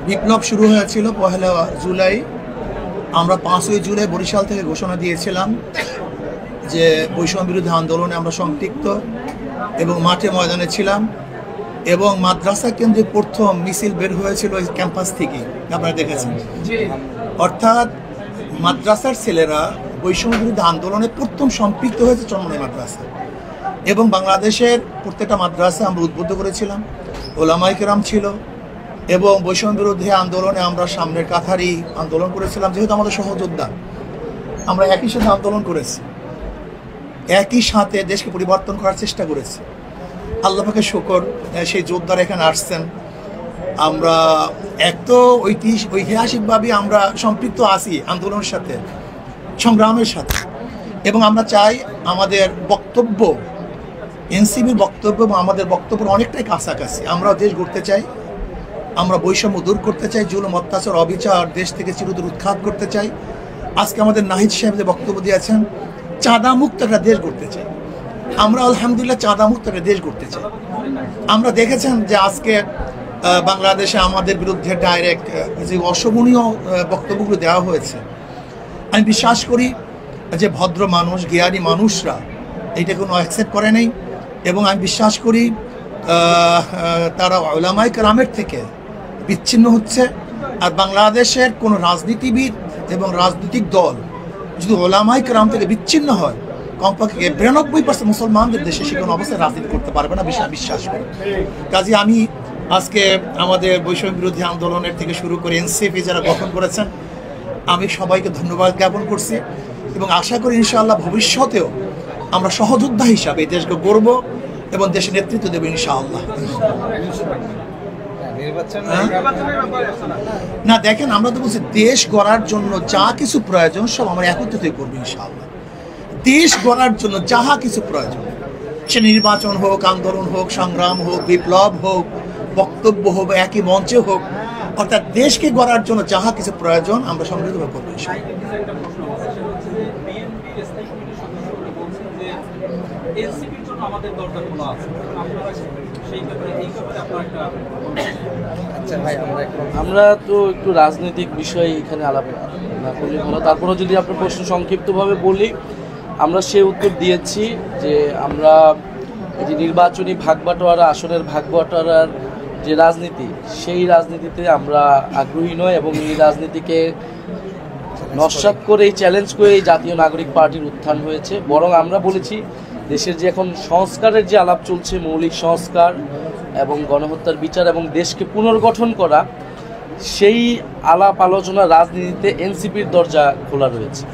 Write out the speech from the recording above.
বিপ্লব শুরু হয়েছিল ১লা জুলাই। আমরা ৫ই জুলাই বরিশাল থেকে ঘোষণা দিয়েছিলাম যে বৈষম্য বিরোধী আন্দোলনে আমরা সম্পৃক্ত এবং মাঠে ময়দানে ছিলাম এবং মাদ্রাসা কেন্দ্রিক প্রথম মিছিল বের হয়েছিল ওই ক্যাম্পাস থেকে, আপনারা দেখেছেন। অর্থাৎ মাদ্রাসার ছেলেরা বৈষম্য বিরোধী আন্দোলনে প্রথম সম্পৃক্ত হয়েছে চরমনাই মাদ্রাসা এবং বাংলাদেশের প্রত্যেকটা মাদ্রাসা আমরা উদ্বুদ্ধ করেছিলাম, ওলামায়ে কেরাম ছিল এবং বৈষম্য বিরোধী আন্দোলনে আমরা সামনের কাতারি আন্দোলন করেছিলাম। যেহেতু আমাদের সহযোদ্ধা, আমরা একই সাথে আন্দোলন করেছি, একই সাথে দেশকে পরিবর্তন করার চেষ্টা করেছি। আল্লাহ পাকের শুকর, সেই যোদ্ধারা এখানে আসছেন। আমরা এক তো ঐতিহাসিকভাবে আমরা সম্পৃক্ত আছি আন্দোলনের সাথে, সংগ্রামের সাথে, এবং আমরা চাই আমাদের বক্তব্য, এনসিবির বক্তব্য এবং আমাদের বক্তব্য অনেকটাই কাছাকাছি। আমরা দেশ গড়তে চাই, আমরা বৈষম্য দূর করতে চাই, জুলুম অত্যাচার অবিচার দেশ থেকে চিরতরে উৎখাত করতে চাই। আজকে আমাদের নাহিদ সাহেব যে বক্তব্য দিয়েছেন, চাঁদা মুক্ত একটা দেশ গড়তে চাই। আমরা আলহামদুলিল্লাহ চাঁদা মুক্ত একটা দেশ গড়তে চাই। আমরা দেখেছেন যে আজকে বাংলাদেশে আমাদের বিরুদ্ধে ডাইরেক্ট যে অশোভনীয় বক্তব্যগুলো দেওয়া হয়েছে, আমি বিশ্বাস করি যে ভদ্র মানুষ, জ্ঞানী মানুষরা এইটা কোনো অ্যাকসেপ্ট করে নাই এবং আমি বিশ্বাস করি তারা উলামায়ে কেরামের থেকে বিচ্ছিন্ন হচ্ছে। আর বাংলাদেশের কোনো রাজনীতিবিদ এবং রাজনৈতিক দল যদি উলামায়ে কেরাম থেকে বিচ্ছিন্ন হয়, কমপক্ষে ৯২% মুসলমানদের দেশে সে কোনো অবস্থায় রাজনীতি করতে পারবে না, বিশ্বাস করি। কাজে আমি আজকে আমাদের বৈষম্য বিরোধী আন্দোলনের থেকে শুরু করে এনসিপি যারা গঠন করেছেন, আমি সবাইকে ধন্যবাদ জ্ঞাপন করছি এবং আশা করি ইনশাআল্লাহ ভবিষ্যতেও আমরা সহযোদ্ধা হিসাবে এই দেশকে গড়ব এবং দেশের নেতৃত্ব দেব ইনশাআল্লাহ। না দেখেন, আমরা তো বলছি দেশ গড়ার জন্য যা কিছু প্রয়োজন সব আমরা একত্রিত করবো ইনশাআল্লাহ। দেশ গড়ার জন্য যাহা কিছু প্রয়োজন, সে নির্বাচন হোক, আন্দোলন হোক, সংগ্রাম হোক, বিপ্লব হোক, বক্তব্য হোক, একই মঞ্চে হোক, অর্থাৎ দেশকে গড়ার জন্য যাহা কিছু প্রয়োজন আমরা সমৃদ্ধভাবে করবো ইনশাআল্লাহ। আমরা তো একটু রাজনৈতিক বিষয় এখানে আলাপ না করলে ভালো। তারপরে যদি আপনার প্রশ্ন সংক্ষিপ্তভাবে বলি, আমরা সে উত্তর দিয়েছি যে আমরা এই যে নির্বাচনী ভাগবাটোয়ারা, আসনের ভাগবাটোয়ারার যে রাজনীতি, সেই রাজনীতিতে আমরা আগ্রহী নয় এবং এই রাজনীতিকে নস্যাৎ করে, চ্যালেঞ্জ করে এই জাতীয় নাগরিক পার্টির উত্থান হয়েছে। বরং আমরা বলেছি দেশের যে এখন সংস্কারের যে আলাপ চলছে, মৌলিক সংস্কার এবং গণহত্যার বিচার এবং দেশকে পুনর্গঠন করা, সেই আলাপ আলোচনা রাজনীতিতে এনসিপির দরজা খোলা রয়েছে।